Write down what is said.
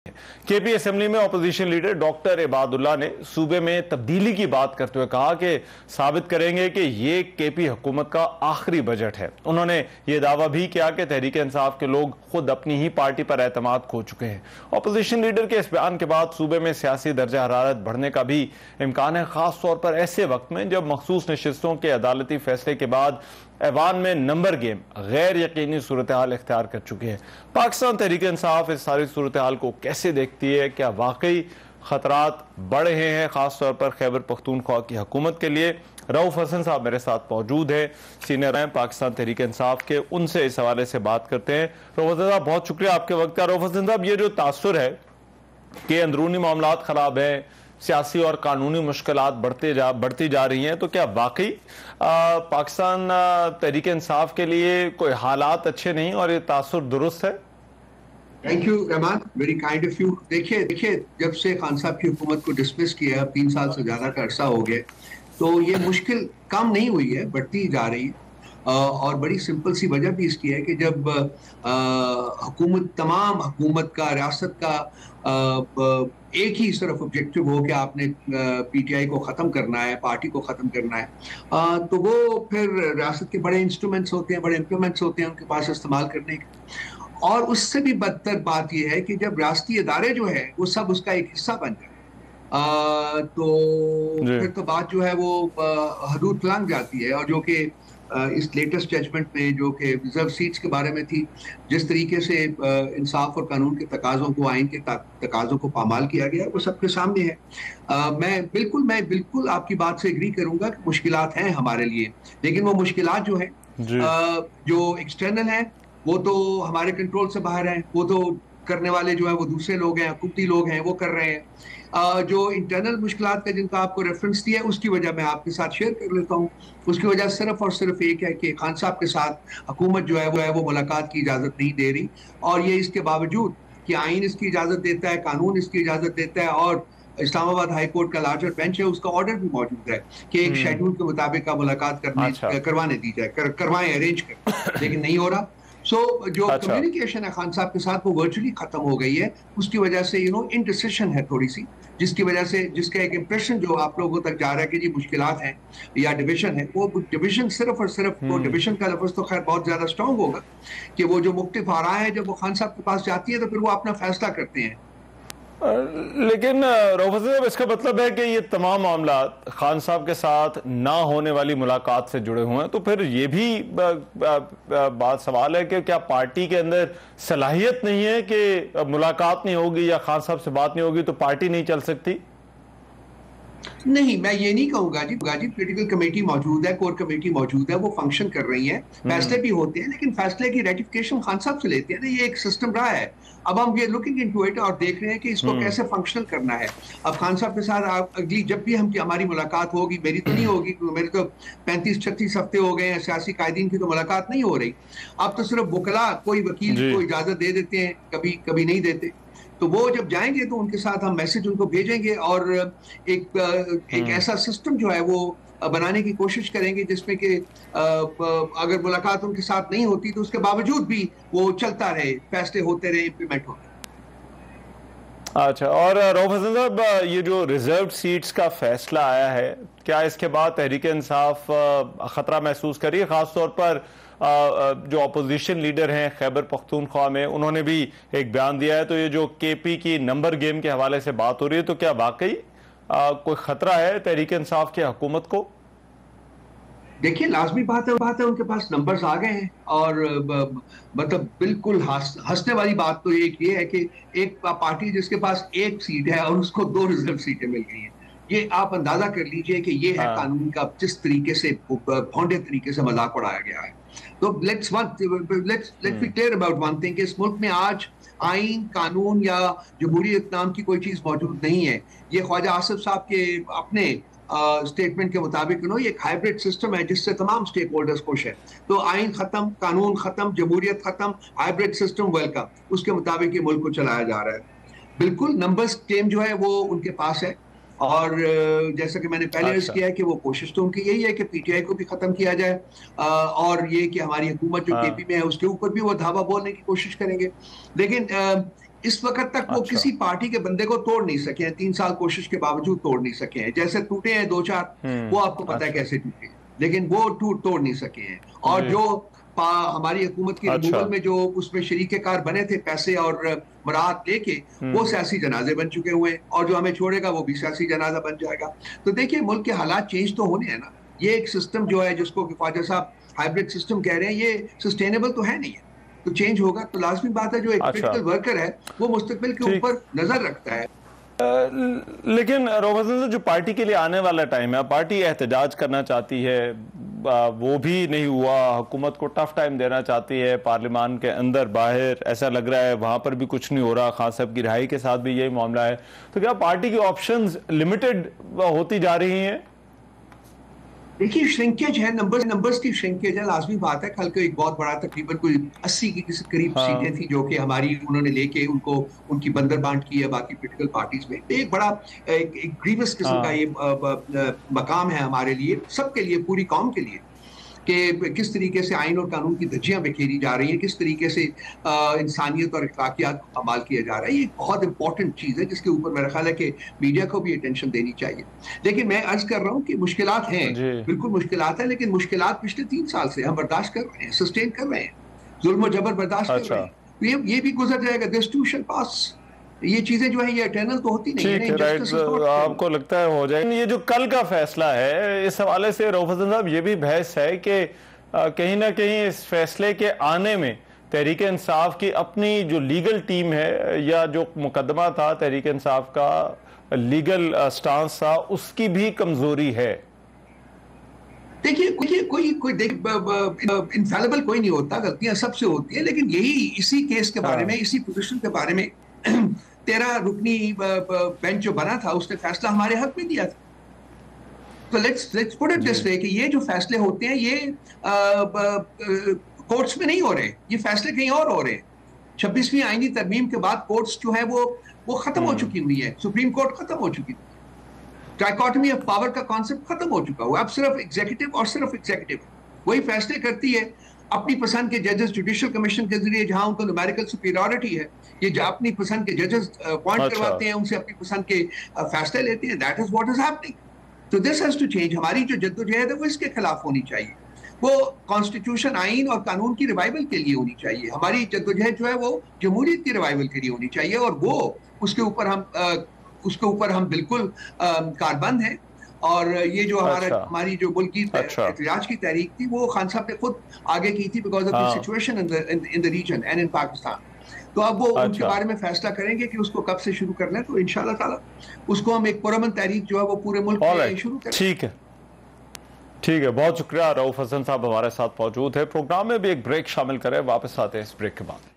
KP assembly में opposition leader doctor Ibadullah ने सूबे में तब्दीली की बात करते हुए कहा कि साबित करेंगे कि ये केपी हुकूमत का आखिरी बजट है। उन्होंने ये दावा भी किया कि तहरीक इंसाफ के लोग खुद अपनी ही पार्टी पर एतमाद खो चुके हैं। अपोजिशन लीडर के इस बयान के बाद सूबे में सियासी दर्जा हरारत बढ़ने का भी इम्कान है, खास तौर पर ऐसे वक्त में जब मखसूस नशिस्तों के अदालती फैसले के बाद ऐवान में नंबर गेम गैर यकीनी सूरत हाल इख्तियार कर चुकी है। पाकिस्तान तहरीक इंसाफ इस सारी सूरत हाल को कैसे देखती है? क्या वाकई खतरात बढ़ रहे हैं, खासतौर पर खैबर पख्तूनख्वा की हुकूमत के लिए? रऊफ हसन साहब मेरे साथ मौजूद है, सीनियर हैं पाकिस्तान तहरीक इंसाफ के, उनसे इस हवाले से बात करते हैं। रऊफ हसन साहब बहुत शुक्रिया आपके वक्त का। रऊफ हसन साहब, ये जो तासुर है कि अंदरूनी मामलात खराब हैं, सियासी और कानूनी मुश्किलात बढ़ती जा रही हैं, तो क्या वाकई पाकिस्तान तहरीक इंसाफ के लिए कोई हालात अच्छे नहीं और ये तासुर दुरुस्त है? Thank you Rahman, very kind of you. देखिए जब से खान साहब की हुकूमत को डिसमिस किया, 3 साल से ज्यादा का अरसा हो गया, तो ये मुश्किल कम नहीं हुई है, बढ़ती जा रही है। और बड़ी सिंपल सी वजह भी इसकी है कि जब तमाम हुकूमत का, रियासत का एक ही सिर्फ ऑब्जेक्टिव हो कि आपने पीटीआई को ख़त्म करना है, पार्टी को ख़त्म करना है, तो वो फिर रियासत के बड़े इंस्ट्रूमेंट्स होते हैं, बड़े इम्प्लीमेंट्स होते हैं उनके पास इस्तेमाल करने के। और उससे भी बदतर बात यह है कि जब रियासती इदारे जो है वो सब उसका एक हिस्सा बन जाए, तो फिर तो बात जो है वो हदूद लंघ जाती है। और जो कि इस लेटेस्ट जजमेंट में जो कि रिजर्व सीट्स के बारे में थी, जिस तरीके से इंसाफ और कानून के तकाज़ों को, आइन के तकाज़ों को पामाल किया गया, वो सबके सामने है। मैं बिल्कुल आपकी बात से एग्री करूंगा कि मुश्किलात हैं हमारे लिए, लेकिन वो मुश्किलात जो है जो एक्सटर्नल है वो तो हमारे कंट्रोल से बाहर है। वो तो करने वाले जो है वो दूसरे लोग हैं, हुकूमती लोग हैं, वो कर रहे हैं। जो इंटरनल मुश्किलात का जिनका आपको रेफरेंस दिया, उसकी वजह मैं आपके साथ शेयर कर लेता हूँ। उसकी वजह सिर्फ और सिर्फ एक है कि खान साहब के साथ हुकूमत जो है वो मुलाकात की इजाज़त नहीं दे रही, और ये इसके बावजूद कि आइन इसकी इजाज़त देता है, कानून इसकी इजाज़त देता है, और इस्लामाबाद हाई कोर्ट का लार्जर बेंच है, उसका ऑर्डर भी मौजूद है कि एक शेड्यूल के मुताबिक का मुलाकात करवाने दी जाए, करवाएं, अरेंज कर, लेकिन नहीं हो रहा। जो कम्युनिकेशन है खान साहब के साथ वो वर्चुअली खत्म हो गई है। उसकी वजह से इनडिसिशन है थोड़ी सी, जिसकी वजह से जिसका एक इंप्रेशन जो आप लोगों तक जा रहा है कि जी मुश्किलात हैं या डिवीजन है, वो डिवीजन सिर्फ और सिर्फ वो डिवीजन का लफ्ज तो खैर बहुत ज्यादा स्ट्रांग होगा कि वो जो मुख्तलिफ आ रहा है, जब वो खान साहब के पास जाती है तो फिर वो अपना फैसला करते हैं। लेकिन रऊफ साहब, इसका मतलब है कि ये तमाम मामला खान साहब के साथ ना होने वाली मुलाकात से जुड़े हुए हैं, तो फिर ये भी बात सवाल है कि क्या पार्टी के अंदर सलाहियत नहीं है कि मुलाकात नहीं होगी या खान साहब से बात नहीं होगी तो पार्टी नहीं चल सकती? नहीं, मैं ये नहीं कहूंगा जी। पॉलिटिकल कमेटी मौजूद है, कोर कमेटी मौजूद है, वो फंक्शन कर रही है, फैसले भी होते हैं, लेकिन फैसले की रेटिफिकेशन खान साहब से लेते हैं ना, ये एक सिस्टम रहा है। अब हम ये लुकिंग इनटू इट और देख रहे हैं कि इसको कैसे फंक्शनल करना है। अब खान साहब के साथ अगली जब भी हमारी मुलाकात होगी, मेरी तो नहीं होगी, मेरे तो 35-36 हफ्ते हो गए हैं, सियासी कायदीन की तो मुलाकात नहीं हो रही। अब तो सिर्फ वकला कोई वकील को इजाजत दे देते हैं, कभी नहीं देते। तो वो जब जाएंगे तो उनके साथ हम मैसेज उनको भेजेंगे और एक ऐसा सिस्टम जो है वो बनाने की कोशिश करेंगे जिसमें कि अगर मुलाकात उनके साथ नहीं होती तो उसके बावजूद भी वो चलता रहे, फैसले होते रहे, इम्प्लीमेंट होते रहे। अच्छा, और रऊफ हसन साहब, ये जो रिजर्व सीट्स का फैसला आया है, क्या इसके बाद तहरीक इंसाफ खतरा महसूस करिए? खासतौर पर जो अपोजिशन लीडर हैं खैबर पख्तूनख्वा में, उन्होंने भी एक बयान दिया है। तो ये जो केपी की नंबर गेम के हवाले से बात हो रही है, तो क्या वाकई कोई खतरा है तहरीक इंसाफ की हुकूमत को? देखिए, लाजमी बात है उनके पास नंबर्स आ गए हैं, और मतलब बिल्कुल हंसने वाली बात तो एक ये है कि एक पार्टी जिसके पास एक सीट है और उसको 2 रिजर्व सीटें मिल गई हैं। ये आप अंदाजा कर लीजिए कि ये है कानून का जिस तरीके से भौंडे तरीके से मजाक उड़ाया गया है। तो let's be clear about one thing, इस मुल्क में आज आइन, कानून या जमहूरियत नाम की कोई चीज मौजूद नहीं है। ये ख्वाजा आसिफ साहब के अपने स्टेटमेंट के मुताबिक ये एक हाइब्रिड सिस्टम है जिससे तमाम स्टेक होल्डर्स खुश है। तो आइन खत्म, कानून खत्म, जमहूरियत खत्म, हाइब्रिड सिस्टम वेलकम, उसके मुताबिक ये मुल्क को चलाया जा रहा है। बिल्कुल नंबर्स क्लेम जो है वो उनके पास है, और जैसा कि मैंने पहले अर्ज किया है कि वो कोशिश तो उनकी यही है कि पीटीआई को भी खत्म किया जाए, और ये कि हमारी हुकूमत जो केपी में है उसके ऊपर भी वो धावा बोलने की कोशिश करेंगे। लेकिन इस वक्त तक वो अच्छा। किसी पार्टी के बंदे को तोड़ नहीं सके हैं, 3 साल कोशिश के बावजूद तोड़ नहीं सके हैं। जैसे टूटे हैं 2-4, वो आपको पता है अच्छा। कैसे टूटे हैं, लेकिन वो तोड़ नहीं सके हैं। और जी। जो हमारी हुकूमत की अच्छा। रिमूवल में जो उसमें शरीके-कार बने थे पैसे और मुराद लेके, वो सियासी जनाजे बन चुके हुए हैं, और जो हमें छोड़ेगा वो भी सियासी जनाजा बन जाएगा। तो देखिए, मुल्क के हालात चेंज तो होने हैं ना। ये एक सिस्टम जो है, जिसको ख्वाजा साहब हाइब्रिड सिस्टम कह रहे हैं, ये सस्टेनेबल तो है नहीं है। तो चेंज होगा तो लाजमी बात है, जो एक अच्छा। पॉलिटिकल वर्कर है वो मुस्तकबिल के ठीक। ऊपर नजर रखता है। लेकिन रोहफजन साहब, जो पार्टी के लिए आने वाला टाइम है, पार्टी एहतजाज करना चाहती है, वो भी नहीं हुआ, हुकूमत को टफ टाइम देना चाहती है, पार्लियामान के अंदर बाहर ऐसा लग रहा है वहां पर भी कुछ नहीं हो रहा, खान साहब की रिहाई के साथ भी यही मामला है। तो क्या पार्टी की ऑप्शंस लिमिटेड होती जा रही हैं? देखिए, श्रिंकेज है, नंबर्स की श्रिंकेज है, लाजमी बात है। कल को एक बहुत बड़ा, तकरीबन कोई 80 की किसी करीब सीटें थी जो कि हमारी उन्होंने लेके उनको उनकी बंदर बांट की है बाकी पॉलिटिकल पार्टीज में। एक बड़ा एक ग्रीवस किस्म का ये मकाम है हमारे लिए, सबके लिए, पूरी कौम के लिए, कि किस तरीके से आइन और कानून की धज्जियां बिखेरी जा रही हैं, किस तरीके से इंसानियत और अखलाकियात को कमाल किया जा रहा है। ये एक बहुत इंपॉर्टेंट चीज़ है जिसके ऊपर मेरा ख्याल है कि मीडिया को भी अटेंशन देनी चाहिए। लेकिन मैं अर्ज कर रहा हूँ कि मुश्किलात हैं, बिल्कुल मुश्किलात हैं, लेकिन मुश्किलात पिछले 3 साल से हम बर्दाश्त कर रहे हैं, सस्टेन कर रहे हैं, जुल्म और जबर बर्दाश्त कर रहे हैं। तो ये भी गुजर जाएगा, दिस टू शैल पास। ये चीजें जो है ये इटर्नल तो होती नहीं है। ठीक है, राइट। आपको लगता है हो जाएगा? ये जो कल का फैसला है, इस हवाले से रोहफजन साहब ये भी बहस है कि कहीं ना कहीं इस फैसले के आने में तहरीक इंसाफ की अपनी जो लीगल टीम है, या जो मुकदमा था तहरीक इंसाफ का लीगल स्टांस था, उसकी भी कमजोरी है। देखिए, कोई इनफैलेबल कोई नहीं होता, गलतियां सबसे होती है। लेकिन यही इसी केस के बारे में, इसी पोजीशन के बारे में 13 रुकनी बेंच जो बना था, उसने फैसला हमारे हक में दिया था। तो let's put it this way कि ये जो फैसले होते हैं ये कोर्ट्स में नहीं हो रहे, ये फैसले कहीं और हो रहे हैं। 26वीं आईनी तरमीम के बाद कोर्ट्स जो है वो खत्म हो चुकी हुई है, सुप्रीम कोर्ट खत्म हो चुकी है, डायकोटमी ऑफ पावर का कॉन्सेप्ट खत्म हो चुका हुआ। अब सिर्फ एग्जीक्यूटिव और सिर्फ एग्जीक्यूटिव वही फैसले करती है अपनी पसंद के जजेस, जुडिशियल कमीशन के जरिए, जहां उनको न्यूमेरिकल सुपीरियरिटी है, ये अपनी पसंद के जजेस अपॉइंट करवाते हैं, उनसे अपनी पसंद के फैसले लेते हैं। That is what is happening. तो दिस हैज टू चेंज। हमारी जो जद्दोजहद है वो इसके खिलाफ होनी चाहिए, वो कॉन्स्टिट्यूशन, आइन और कानून की रिवाइवल के लिए होनी चाहिए। हमारी जद्दोजहद जो है वो जमहूरियत की रिवाइवल के लिए होनी चाहिए, और वो उसके ऊपर हम बिल्कुल कारबंद हैं। और ये जो हमारी जो मुल्क की एहतजाज की तहरीक थी, वो खान साहब ने खुद आगे की थी, because of the situation in the region and in Pakistan. तो अब वो उनके बारे में फैसला करेंगे कि उसको कब से शुरू करना है। तो इंशाल्लाह ताला उसको हम एक पुरअमन तहरीक जो है वो पूरे मुल्क में शुरू करें। ठीक है, ठीक है, बहुत शुक्रिया। रऊफ हसन साहब हमारे साथ मौजूद है। प्रोग्राम में भी एक ब्रेक शामिल करें, वापस आते हैं इस ब्रेक के बाद।